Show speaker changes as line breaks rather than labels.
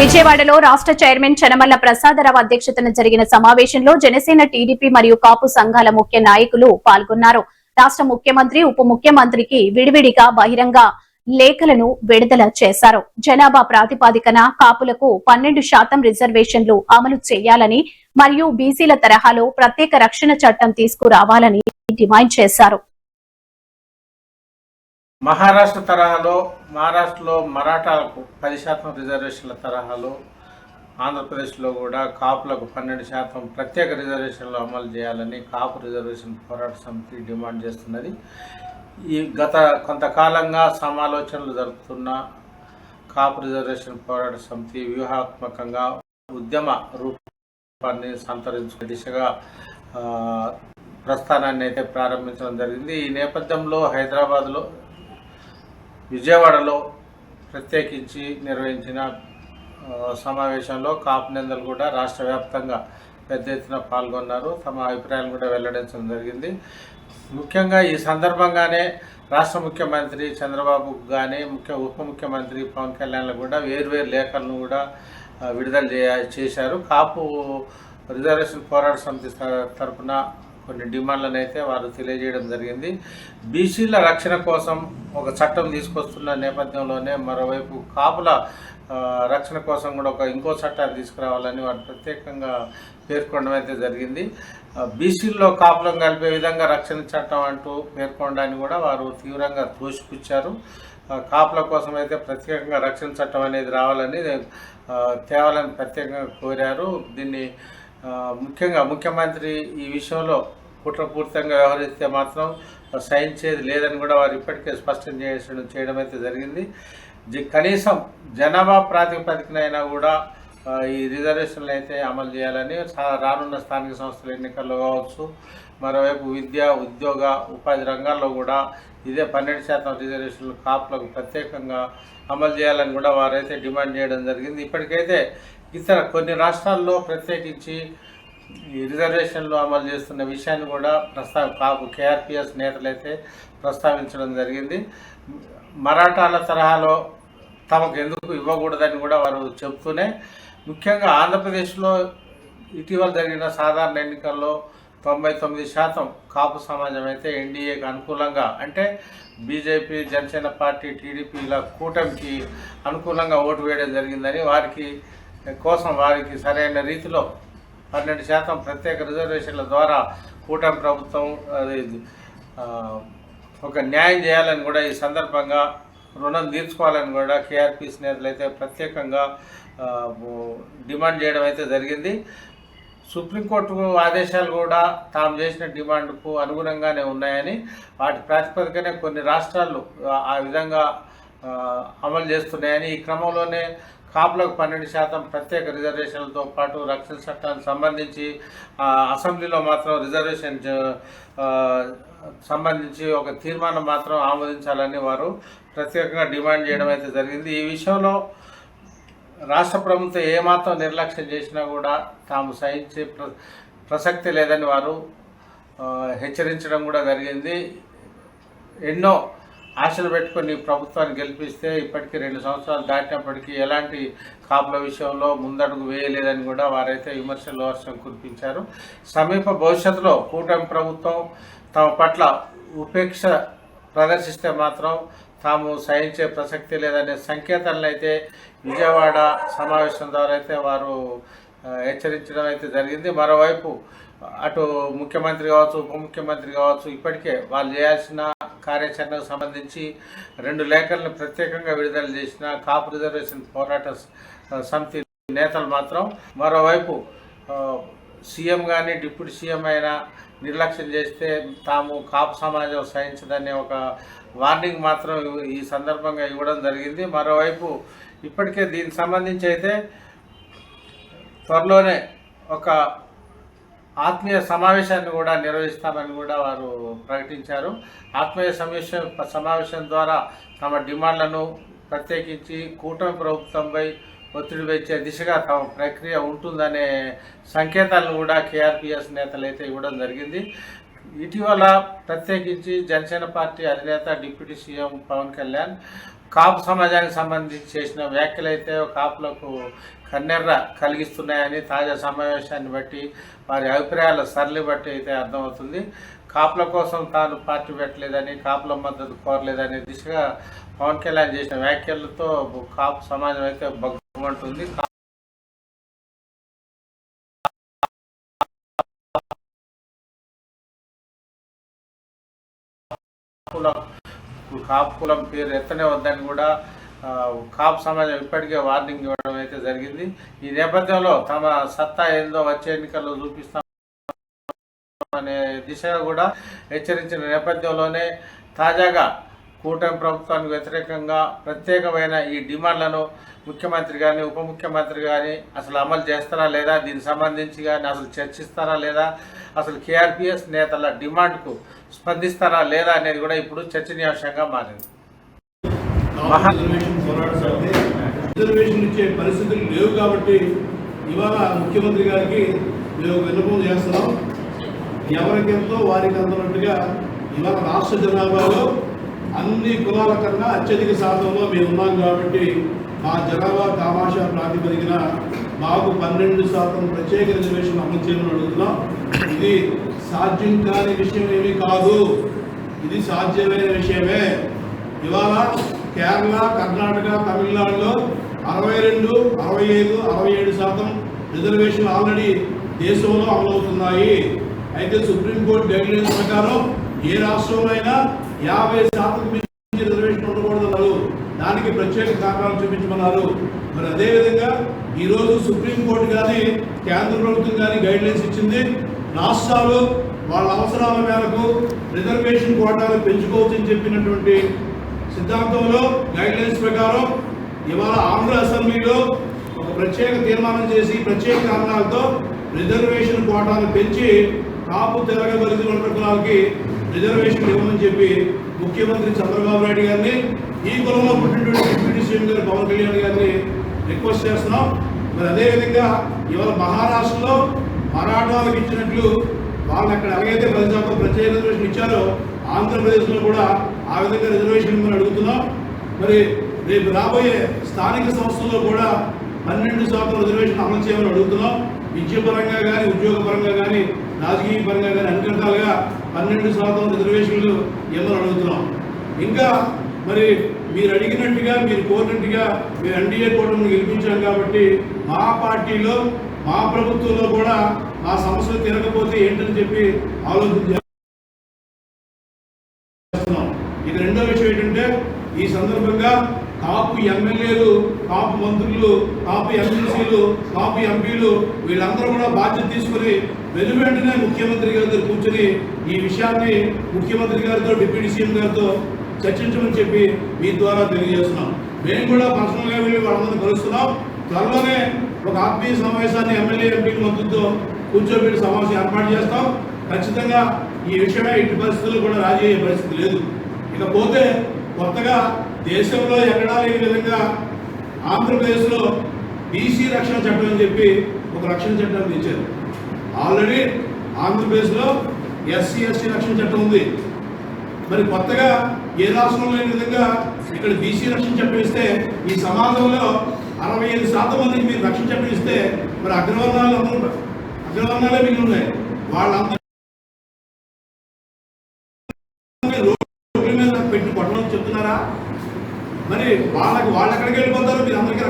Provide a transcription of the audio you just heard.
విజయవాడలో రాష్ట్ర చైర్మన్ చనమల్ల ప్రసాదరావు అధ్యక్షతన జరిగిన సమావేశంలో జనసేన టీడీపీ మరియు కాపు సంఘాల ముఖ్య నాయకులు పాల్గొన్నారు. రాష్ట్ర ముఖ్యమంత్రి ఉప ముఖ్యమంత్రికి విడివిడిగా బహిరంగ లేఖలను విడుదల చేశారు. జనాభా ప్రాతిపాదికన కాపులకు 12% రిజర్వేషన్లు అమలు చేయాలని మరియు బీసీల తరహాలో ప్రత్యేక రక్షణ చట్టం తీసుకురావాలని డిమాండ్ చేశారు.
మహారాష్ట్రలో మరాఠాలకు 10% రిజర్వేషన్ల తరహాలో ఆంధ్రప్రదేశ్లో కూడా కాపులకు 12% ప్రత్యేక రిజర్వేషన్లు అమలు చేయాలని కాపు రిజర్వేషన్ పోరాట సమితి డిమాండ్ చేస్తున్నది. ఈ గత కొంతకాలంగా సమాలోచనలు జరుపుతున్న కాపు రిజర్వేషన్ పోరాట సమితి వ్యూహాత్మకంగా ఉద్యమ రూపాన్ని సంతరించుకునే దిశగా ప్రస్థానాన్ని అయితే ప్రారంభించడం జరిగింది. ఈ నేపథ్యంలో హైదరాబాద్లో విజయవాడలో ప్రత్యేకించి నిర్వహించిన సమావేశంలో కాపు నేతలు కూడా రాష్ట్ర వ్యాప్తంగా పెద్ద ఎత్తున పాల్గొన్నారు. తమ అభిప్రాయాలు కూడా వెల్లడించడం జరిగింది. ముఖ్యంగా ఈ సందర్భంగానే రాష్ట్ర ముఖ్యమంత్రి చంద్రబాబు కానీ ఉప ముఖ్యమంత్రి పవన్ కళ్యాణ్లు కూడా వేర్వేరు లేఖలను కూడా విడుదల చేశారు. కాపు రిజర్వేషన్ పోరాట సమితి తరఫున కొన్ని డిమాండ్లను అయితే వారు తెలియజేయడం జరిగింది. బీసీల రక్షణ కోసం ఒక చట్టం తీసుకొస్తున్న నేపథ్యంలోనే మరోవైపు కాపుల రక్షణ కోసం కూడా ఇంకో చట్టాన్ని తీసుకురావాలని వారు ప్రత్యేకంగా పేర్కొనడం అయితే జరిగింది. బీసీల్లో కాపులను కలిపే విధంగా రక్షణ చట్టం అంటూ పేర్కొనడాన్ని కూడా వారు తీవ్రంగా తోసిపుచ్చారు. కాపుల కోసం అయితే ప్రత్యేకంగా రక్షణ చట్టం అనేది రావాలని తేవాలని ప్రత్యేకంగా కోరారు. దీన్ని ముఖ్యంగా ముఖ్యమంత్రి ఈ విషయంలో కుట్రపూరితంగా వ్యవహరిస్తే మాత్రం సహించేది లేదని కూడా వారు ఇప్పటికే స్పష్టం చేయడం అయితే జరిగింది. కనీసం జనాభా ప్రాతిపదికనైనా కూడా ఈ రిజర్వేషన్లు అయితే అమలు చేయాలని రానున్న స్థానిక సంస్థల ఎన్నికల్లో కావచ్చు, మరోవైపు విద్య ఉద్యోగ ఉపాధి రంగాల్లో కూడా ఇదే 12% రిజర్వేషన్లు కాపులకు ప్రత్యేకంగా అమలు చేయాలని కూడా వారైతే డిమాండ్ చేయడం జరిగింది. ఇప్పటికైతే ఇతర కొన్ని రాష్ట్రాల్లో ప్రత్యేకించి ఈ రిజర్వేషన్లు అమలు చేస్తున్న విషయాన్ని కూడా కాపు కేఆర్పిఎస్ నేతలైతే ప్రస్తావించడం జరిగింది. మరాఠాల తరహాలో తమకు ఎందుకు ఇవ్వకూడదని కూడా వారు చెబుతూనే ముఖ్యంగా ఆంధ్రప్రదేశ్లో ఇటీవల జరిగిన సాధారణ ఎన్నికల్లో 99% కాపు సమాజం అయితే ఎన్డీఏకి అనుకూలంగా, అంటే బీజేపీ, జనసేన పార్టీ, టీడీపీల కూటమికి అనుకూలంగా ఓటు వేయడం జరిగిందని వారికి సరైన రీతిలో 12% ప్రత్యేక రిజర్వేషన్ల ద్వారా కూటమి ప్రభుత్వం ఒక న్యాయం చేయాలని కూడా ఈ సందర్భంగా రుణం తీర్చుకోవాలని కూడా కేఆర్పీఎస్ నేతలు అయితే ప్రత్యేకంగా డిమాండ్ చేయడం అయితే జరిగింది. సుప్రీంకోర్టు ఆదేశాలు కూడా తాము చేసిన డిమాండ్కు అనుగుణంగానే ఉన్నాయని, వాటి ప్రాతిపదికనే కొన్ని రాష్ట్రాలు ఆ విధంగా అమలు చేస్తున్నాయని, ఈ క్రమంలోనే కాపులకు 12% ప్రత్యేక రిజర్వేషన్లతో పాటు రక్షణ చట్టానికి సంబంధించి అసెంబ్లీలో మాత్రం రిజర్వేషన్ సంబంధించి ఒక తీర్మానం మాత్రం ఆమోదించాలని వారు ప్రత్యేకంగా డిమాండ్ చేయడం అయితే జరిగింది. ఈ విషయంలో రాష్ట్ర ప్రభుత్వం ఏమాత్రం నిర్లక్ష్యం చేసినా కూడా తాము సహించే ప్రసక్తి లేదని వారు హెచ్చరించడం కూడా జరిగింది. ఎన్నో ఆశలు పెట్టుకొని ప్రభుత్వాన్ని గెలిపిస్తే ఇప్పటికీ 2 సంవత్సరాలు దాటినప్పటికీ ఎలాంటి కాపుల విషయంలో ముందడుగు వేయలేదని కూడా వారైతే విమర్శల వర్షం కురిపించారు. సమీప భవిష్యత్తులో కూటమి ప్రభుత్వం తమ పట్ల ఉపేక్ష ప్రదర్శిస్తే మాత్రం తాము సహించే ప్రసక్తి లేదనే సంకేతాలను అయితే విజయవాడ సమావేశం ద్వారా అయితే వారు హెచ్చరించడం అయితే జరిగింది. మరోవైపు అటు ముఖ్యమంత్రి కావచ్చు, ఉప ముఖ్యమంత్రి కావచ్చు, ఇప్పటికే వాళ్ళు చేయాల్సిన కార్యాచరణకు సంబంధించి 2 లేఖలను ప్రత్యేకంగా విడుదల చేసిన కాపు రిజర్వేషన్ పోరాట సమితి నేతలు మాత్రం మరోవైపు సీఎం కానీ డిప్యూటీ సీఎం అయినా నిర్లక్ష్యం చేస్తే తాము కాపు సమాజం సహించదనే ఒక వార్నింగ్ మాత్రం ఈ సందర్భంగా ఇవ్వడం జరిగింది. మరోవైపు ఇప్పటికే దీనికి సంబంధించి అయితే త్వరలోనే ఒక ఆత్మీయ సమావేశాన్ని కూడా నిర్వహిస్తామని కూడా వారు ప్రకటించారు. ఆత్మీయ సమావేశం ద్వారా తమ డిమాండ్లను ప్రత్యేకించి కూటమి ప్రభుత్వంపై ఒత్తిడి పెంచే దిశగా తమ ప్రక్రియ ఉంటుందనే సంకేతాలను కూడా కేఆర్పిఎస్ నేతలు అయితే ఇవ్వడం జరిగింది. ఇటీవల ప్రత్యేకించి జనసేన పార్టీ అధినేత డిప్యూటీ సీఎం పవన్ కళ్యాణ్ కాపు సమాజానికి సంబంధించి చేసిన వ్యాఖ్యలు అయితే కాపులకు కన్నెర్ర కలిగిస్తున్నాయని తాజా సమావేశాన్ని బట్టి వారి అభిప్రాయాల సరళి బట్టి అయితే అర్థమవుతుంది. కాపుల కోసం తాను పార్టీ పెట్టలేదని, కాపుల మద్దతు కోరలేదనే దిశగా పవన్ కళ్యాణ్ చేసిన వ్యాఖ్యలతో కాపు సమాజం అయితే బగ్గుమంటుంది. కాపు కులం పేరు ఎత్తనే వద్దని కూడా కాపు సమాజం ఇప్పటికే వార్నింగ్ ఇవ్వడం అయితే జరిగింది. ఈ నేపథ్యంలో తమ సత్తా ఏందో వచ్చే ఎన్నికల్లో చూపిస్తాం అనే దిశగా కూడా హెచ్చరించిన నేపథ్యంలోనే తాజాగా కూటమి ప్రభుత్వానికి వ్యతిరేకంగా ప్రత్యేకమైన ఈ డిమాండ్లను ముఖ్యమంత్రి కానీ ఉప ముఖ్యమంత్రి కానీ అసలు అమలు చేస్తారా లేదా, దీనికి సంబంధించి కానీ అసలు చర్చిస్తారా లేదా, అసలు కేఆర్పిఎస్ నేతల డిమాండ్కు స్పందిస్తారా లేదా అనేది కూడా ఇప్పుడు చర్చనీయాంశంగా మారింది.
రిజర్వేషన్ ఇచ్చే పరిస్థితులు లేవు కాబట్టి ఇవాళ ముఖ్యమంత్రి గారికి మేము విన్నపం చేస్తున్నాం. ఎవరికెంతో వారికి అందనట్టుగా ఇవాళ రాష్ట్ర జనాభాలో అన్ని కులాల కన్నా అత్యధిక శాతంలో మేము ఉన్నాం కాబట్టి మా జనాభా కామాషా ప్రాతిపదికన మాకు 12% ప్రత్యేక రిజర్వేషన్ అమలు చేయమని అడుగుతున్నాం. ఇది సాధ్యం కాని విషయం ఏమీ కాదు, ఇది సాధ్యమైన విషయమే. ఇవాళ కేరళ, కర్ణాటక, తమిళనాడులో 62, 65, 67% రిజర్వేషన్లు ఆల్రెడీ దేశంలో అమలవుతున్నాయి. అయితే సుప్రీంకోర్టు గైడ్లైన్స్ ప్రకారం ఏ రాష్ట్రంలో అయినా 50% మించి రిజర్వేషన్ ఉండకూడదన్నారు. దానికి ప్రత్యేక కారణాలు చూపించమన్నారు. మరి అదేవిధంగా ఈరోజు సుప్రీంకోర్టు కానీ కేంద్ర ప్రభుత్వం కానీ గైడ్లైన్స్ ఇచ్చింది. రాష్ట్రాలు వాళ్ళ అవసరాల మేరకు రిజర్వేషన్ కోటాలు పెంచుకోవచ్చని చెప్పినటువంటి సిద్ధాంతంలో గైడ్లైన్స్ ప్రకారం ఇవాళ ఆంధ్ర అసెంబ్లీలో ఒక ప్రత్యేక తీర్మానం చేసి ప్రత్యేక కారణాలతో రిజర్వేషన్ కోటాలు పెంచి కాపు తెలగ బలిత కులాలకి రిజర్వేషన్ ఇవ్వమని చెప్పి ముఖ్యమంత్రి చంద్రబాబు నాయుడు గారిని, ఈ కులంలో పుట్టినటువంటి డిప్యూటీ సీఎం గారు పవన్ కళ్యాణ్ గారిని రిక్వెస్ట్ చేస్తున్నాం. మరి అదేవిధంగా ఇవాళ మహారాష్ట్రలో మరాఠాలకు ఇచ్చినట్లు వాళ్ళు అక్కడ ఎలాగైతే 10% ప్రత్యేక రిజర్వేషన్ ఇచ్చారో ఆంధ్రప్రదేశ్లో కూడా ఆ విధంగా రిజర్వేషన్ ఇవ్వమని అడుగుతున్నాం. మరి రేపు రాబోయే స్థానిక సంస్థల్లో కూడా 12% రిజర్వేషన్ అమలు చేయమని అడుగుతున్నాం. విద్యాపరంగా కానీ, ఉద్యోగపరంగా కానీ, రాజకీయ పరంగా కానీ అన్ని రకాలుగా 12% రిజర్వేషన్లు ఇవ్వమని అడుగుతున్నాం. ఇంకా మరి మీరు అడిగినట్టుగా, మీరు కోరినట్టుగా మీరు ఎన్డీఏ కూటమిని గెలిపించాం కాబట్టి మా పార్టీలో, మా ప్రభుత్వంలో కూడా మా సమస్యలు తిరగకపోతే ఏంటని చెప్పి ఆలోచించాం. ఇక రెండో విషయం ఏంటంటే, ఈ సందర్భంగా కాపు ఎమ్మెల్యేలు, కాపు మంత్రులు, కాపు ఎమ్మెల్సీలు, కాపు ఎంపీలు వీళ్ళందరూ కూడా బాధ్యత తీసుకుని వెంటనే ముఖ్యమంత్రి గారితో కూర్చొని ఈ విషయాన్ని ముఖ్యమంత్రి గారితో, డిప్యూటీ సీఎం గారితో చర్చించమని చెప్పి మీ ద్వారా తెలియజేస్తున్నాం. మేము కూడా పర్సనల్గా వెళ్ళి వాళ్ళందరూ కలుస్తున్నాం. త్వరలోనే ఒక ఆత్మీయ సమావేశాన్ని ఎమ్మెల్యే, ఎంపీల మంత్రులతో కూర్చోబెట్టి సమావేశం ఏర్పాటు చేస్తాం. ఖచ్చితంగా ఈ విషయమే ఇటు పరిస్థితుల్లో కూడా రాజీ అయ్యే పరిస్థితి లేదు. ఇకపోతే కొత్తగా దేశంలో ఎక్కడా లేని విధంగా ఆంధ్రప్రదేశ్లో బీసీ రక్షణ చట్టం అని చెప్పి ఒక రక్షణ చట్టాన్ని తెచ్చారు. ఆల్రెడీ ఆంధ్రప్రదేశ్లో ఎస్సీ ఎస్టీ రక్షణ చట్టం ఉంది. మరి కొత్తగా ఏ రాష్ట్రంలో లేని విధంగా ఇక్కడ బీసీ రక్షణ చట్టం ఇస్తే ఈ సమాజంలో 65% మందికి మీరు రక్షణ చట్టం ఇస్తే మరి అగ్రవర్ణాలే మిగిలి ఉన్నాయి. వాళ్ళందరూ రోడ్ల మీద పెట్టి కొట్టడం చెప్తున్నారా? మరి వాళ్ళు ఎక్కడికి వెళ్ళిపోతారో మీరు అందరికీ